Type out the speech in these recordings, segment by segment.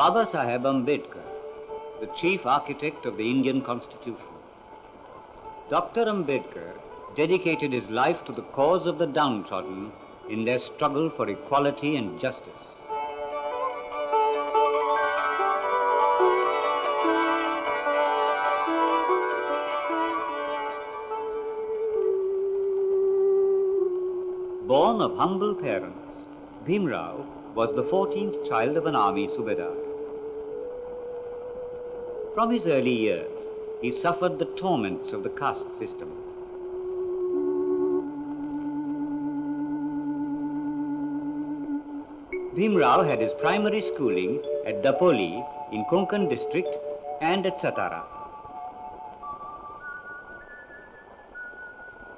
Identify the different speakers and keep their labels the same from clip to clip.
Speaker 1: Baba Saheb Ambedkar, the chief architect of the Indian Constitution. Dr. Ambedkar dedicated his life to the cause of the downtrodden in their struggle for equality and justice. Born of humble parents, Bhimrao was the 14th child of an army subedar. From his early years, he suffered the torments of the caste system. Bhimrao had his primary schooling at Dapoli in Konkan district and at Satara.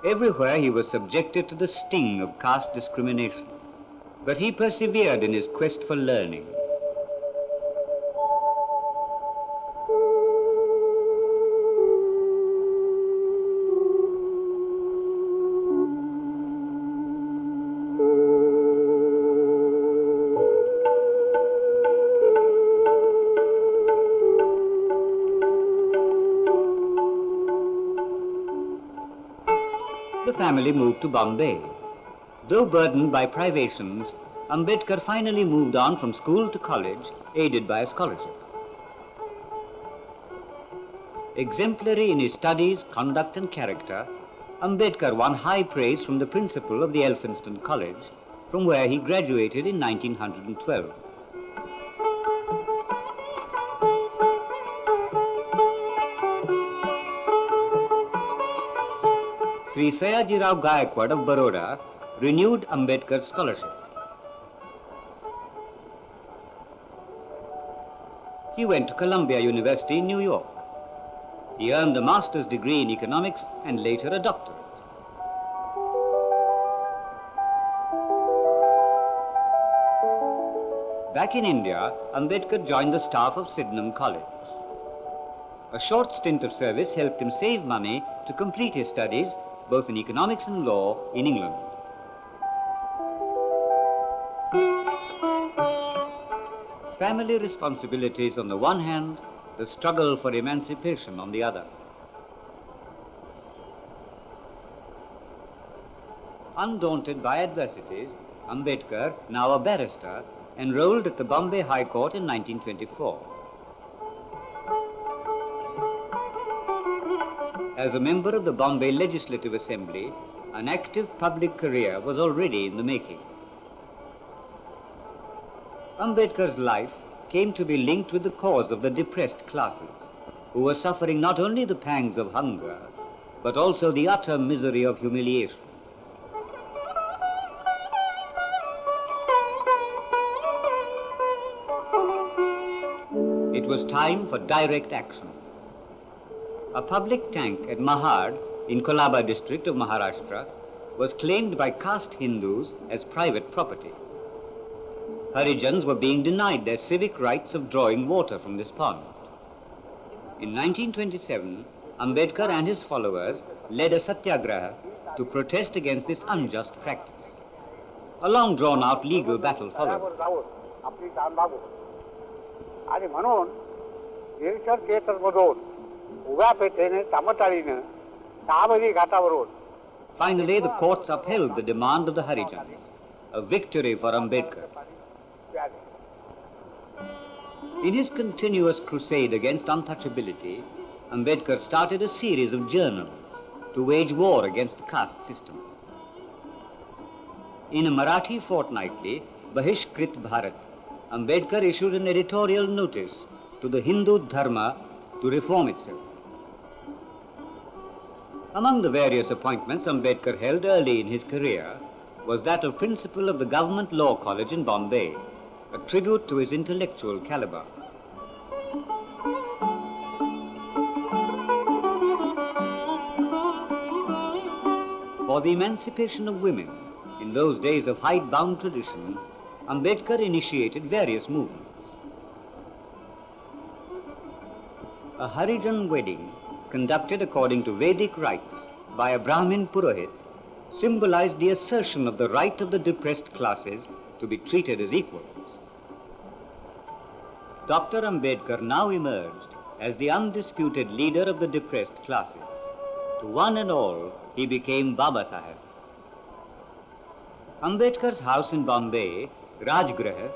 Speaker 1: Everywhere he was subjected to the sting of caste discrimination, but he persevered in his quest for learning. The family moved to Bombay. Though burdened by privations, Ambedkar finally moved on from school to college, aided by a scholarship. Exemplary in his studies, conduct and character, Ambedkar won high praise from the principal of the Elphinstone College, from where he graduated in 1912. Sri Sayajirao Gaikwad of Baroda renewed Ambedkar's scholarship. He went to Columbia University in New York. He earned a master's degree in economics and later a doctorate. Back in India, Ambedkar joined the staff of Sydenham College. A short stint of service helped him save money to complete his studies both in economics and law in England. Family responsibilities on the one hand, the struggle for emancipation on the other. Undaunted by adversities, Ambedkar, now a barrister, enrolled at the Bombay High Court in 1924. As a member of the Bombay Legislative Assembly, an active public career was already in the making. Ambedkar's life came to be linked with the cause of the depressed classes, who were suffering not only the pangs of hunger, but also the utter misery of humiliation. It was time for direct action. A public tank at Mahad in Kolaba district of Maharashtra was claimed by caste Hindus as private property. Harijans were being denied their civic rights of drawing water from this pond. In 1927, Ambedkar and his followers led a satyagraha to protest against this unjust practice. A long drawn-out legal battle followed. Finally, the courts upheld the demand of the Harijans, a victory for Ambedkar. In his continuous crusade against untouchability, Ambedkar started a series of journals to wage war against the caste system. In a Marathi fortnightly, Bahishkrit Bharat, Ambedkar issued an editorial notice to the Hindu Dharma to reform itself. Among the various appointments Ambedkar held early in his career was that of principal of the Government Law College in Bombay, a tribute to his intellectual caliber. For the emancipation of women, in those days of hidebound tradition, Ambedkar initiated various movements. A Harijan wedding, conducted according to Vedic rites by a Brahmin Purohit, symbolized the assertion of the right of the depressed classes to be treated as equals. Dr. Ambedkar now emerged as the undisputed leader of the depressed classes. To one and all, he became Baba Saheb. Ambedkar's house in Bombay, Rajgriha,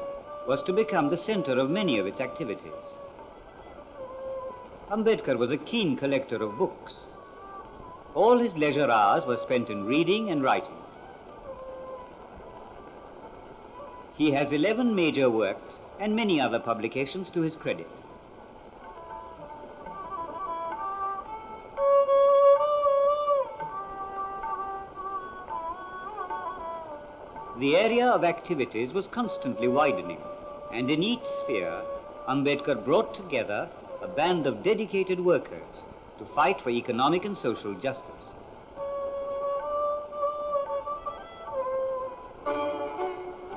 Speaker 1: was to become the center of many of its activities. Ambedkar was a keen collector of books. All his leisure hours were spent in reading and writing. He has 11 major works and many other publications to his credit. The area of activities was constantly widening, and in each sphere, Ambedkar brought together a band of dedicated workers to fight for economic and social justice.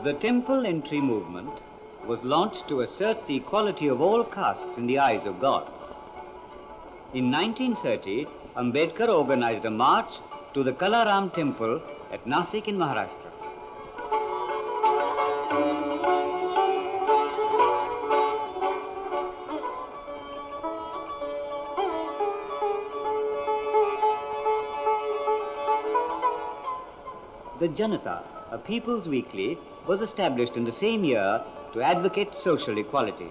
Speaker 1: The temple entry movement was launched to assert the equality of all castes in the eyes of God. In 1930, Ambedkar organized a march to the Kalaram temple at Nasik in Maharashtra. The Janata, a people's weekly, was established in the same year to advocate social equality.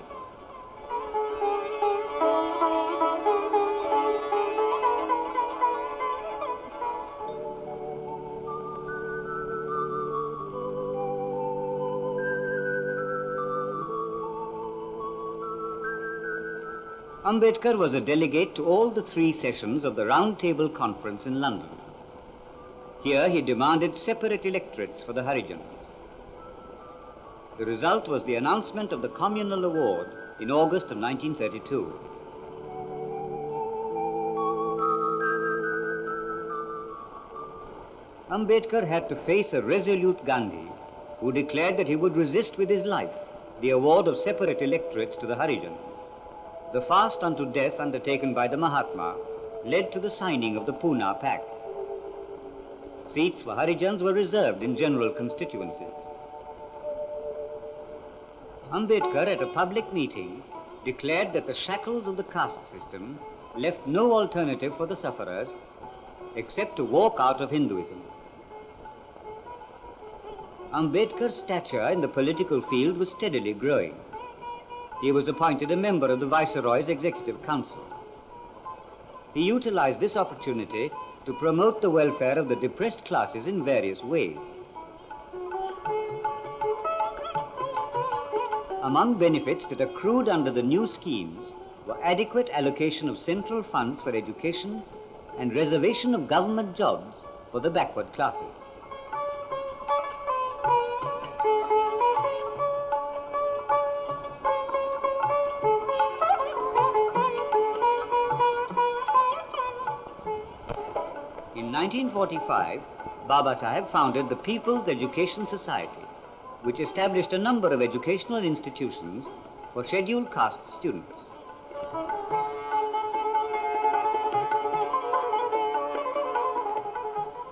Speaker 1: Ambedkar was a delegate to all the 3 sessions of the Round Table Conference in London. Here he demanded separate electorates for the Harijans. The result was the announcement of the Communal Award in August of 1932. Ambedkar had to face a resolute Gandhi who declared that he would resist with his life the award of separate electorates to the Harijans. The fast unto death undertaken by the Mahatma led to the signing of the Poona Pact. Seats for Harijans were reserved in general constituencies. Ambedkar, at a public meeting, declared that the shackles of the caste system left no alternative for the sufferers except to walk out of Hinduism. Ambedkar's stature in the political field was steadily growing. He was appointed a member of the Viceroy's Executive Council. He utilized this opportunity to promote the welfare of the depressed classes in various ways. Among benefits that accrued under the new schemes were adequate allocation of central funds for education and reservation of government jobs for the backward classes. In 1945, Baba Saheb founded the People's Education Society, which established a number of educational institutions for scheduled caste students.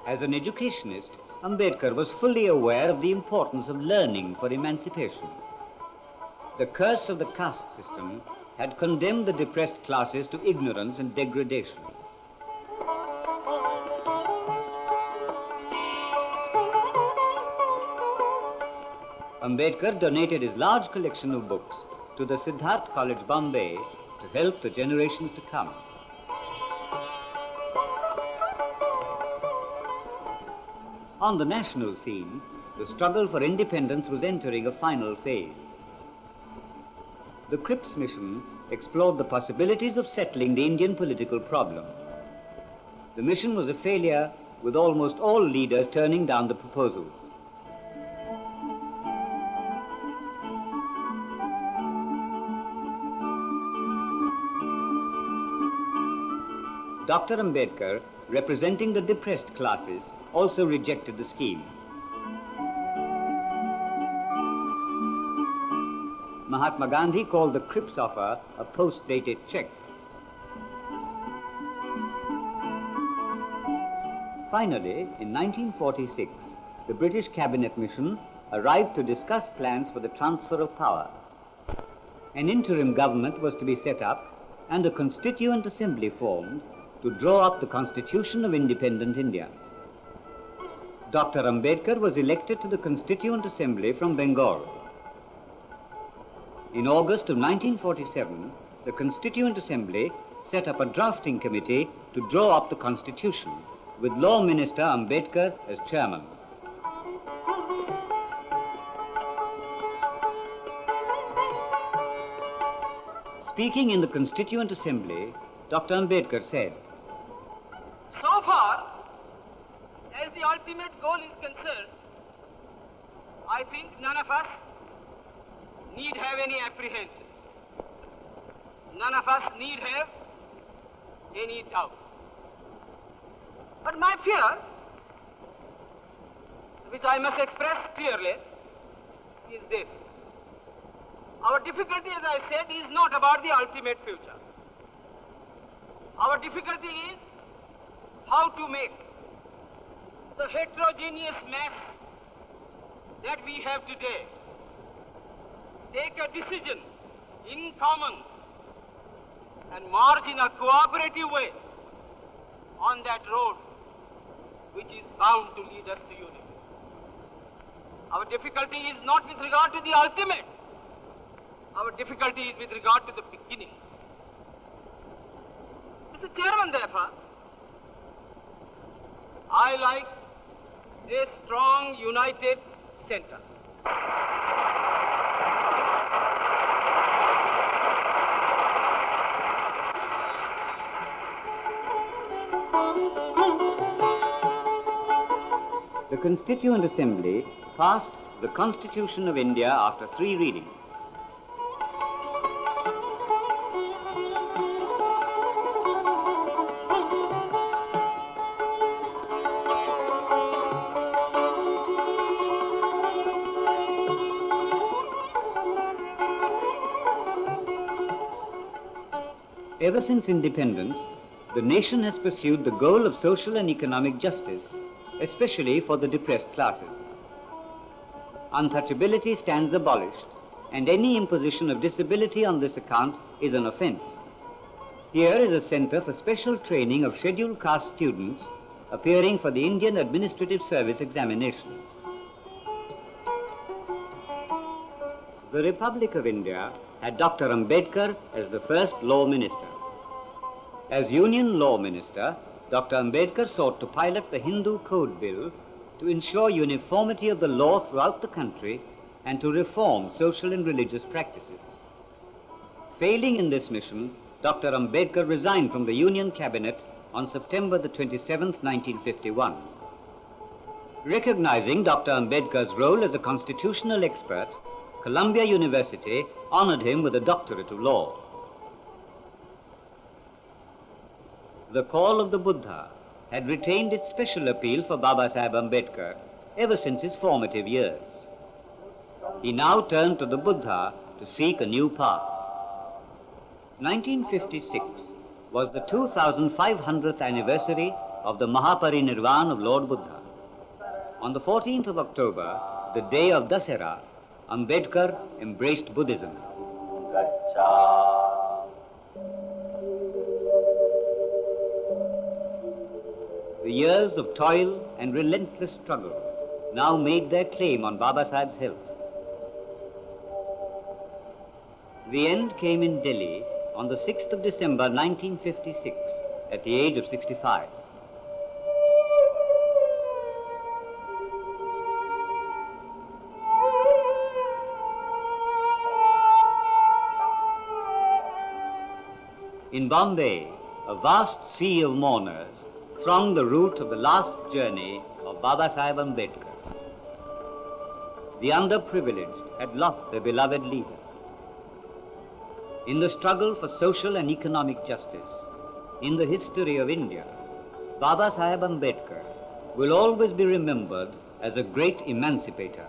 Speaker 1: As an educationist, Ambedkar was fully aware of the importance of learning for emancipation. The curse of the caste system had condemned the depressed classes to ignorance and degradation. Ambedkar donated his large collection of books to the Siddharth College, Bombay, to help the generations to come. On the national scene, the struggle for independence was entering a final phase. The Cripps mission explored the possibilities of settling the Indian political problem. The mission was a failure, with almost all leaders turning down the proposals. Dr. Ambedkar, representing the depressed classes, also rejected the scheme. Mahatma Gandhi called the Cripps offer a post-dated check. Finally, in 1946, the British Cabinet mission arrived to discuss plans for the transfer of power. An interim government was to be set up and a constituent assembly formed to draw up the Constitution of Independent India. Dr. Ambedkar was elected to the Constituent Assembly from Bengal. In August of 1947, the Constituent Assembly set up a drafting committee to draw up the Constitution, with Law Minister Ambedkar as chairman. Speaking in the Constituent Assembly, Dr. Ambedkar said,
Speaker 2: "So far as the ultimate goal is concerned, I think none of us need have any apprehension. None of us need have any doubt. But my fear, which I must express clearly, is this. Our difficulty, as I said, is not about the ultimate future. Our difficulty is how to make the heterogeneous mass that we have today take a decision in common and march in a cooperative way on that road which is bound to lead us to unity. Our difficulty is not with regard to the ultimate. Our difficulty is with regard to the beginning. Mr. Chairman, therefore, I like a strong, united center.
Speaker 1: The Constituent Assembly passed the Constitution of India after 3 readings. Ever since independence, the nation has pursued the goal of social and economic justice, especially for the depressed classes. Untouchability stands abolished, and any imposition of disability on this account is an offense. Here is a center for special training of scheduled caste students appearing for the Indian Administrative Service examinations. The Republic of India had Dr. Ambedkar as the first law minister. As Union Law Minister, Dr. Ambedkar sought to pilot the Hindu Code Bill to ensure uniformity of the law throughout the country and to reform social and religious practices. Failing in this mission, Dr. Ambedkar resigned from the Union Cabinet on September the 27th, 1951. Recognizing Dr. Ambedkar's role as a constitutional expert, Columbia University honored him with a doctorate of law. The call of the Buddha had retained its special appeal for Baba Sahib Ambedkar ever since his formative years. He now turned to the Buddha to seek a new path. 1956 was the 2500th anniversary of the Mahaparinirvan of Lord Buddha. On the 14th of October, the day of Dasera, Ambedkar embraced Buddhism. The years of toil and relentless struggle now made their claim on Baba Sahib's health. The end came in Delhi on the 6th of December 1956 at the age of 65. In Bombay, a vast sea of mourners thronged the route of the last journey of Baba Sahib Ambedkar. The underprivileged had lost their beloved leader. In the struggle for social and economic justice, in the history of India, Baba Sahib Ambedkar will always be remembered as a great emancipator.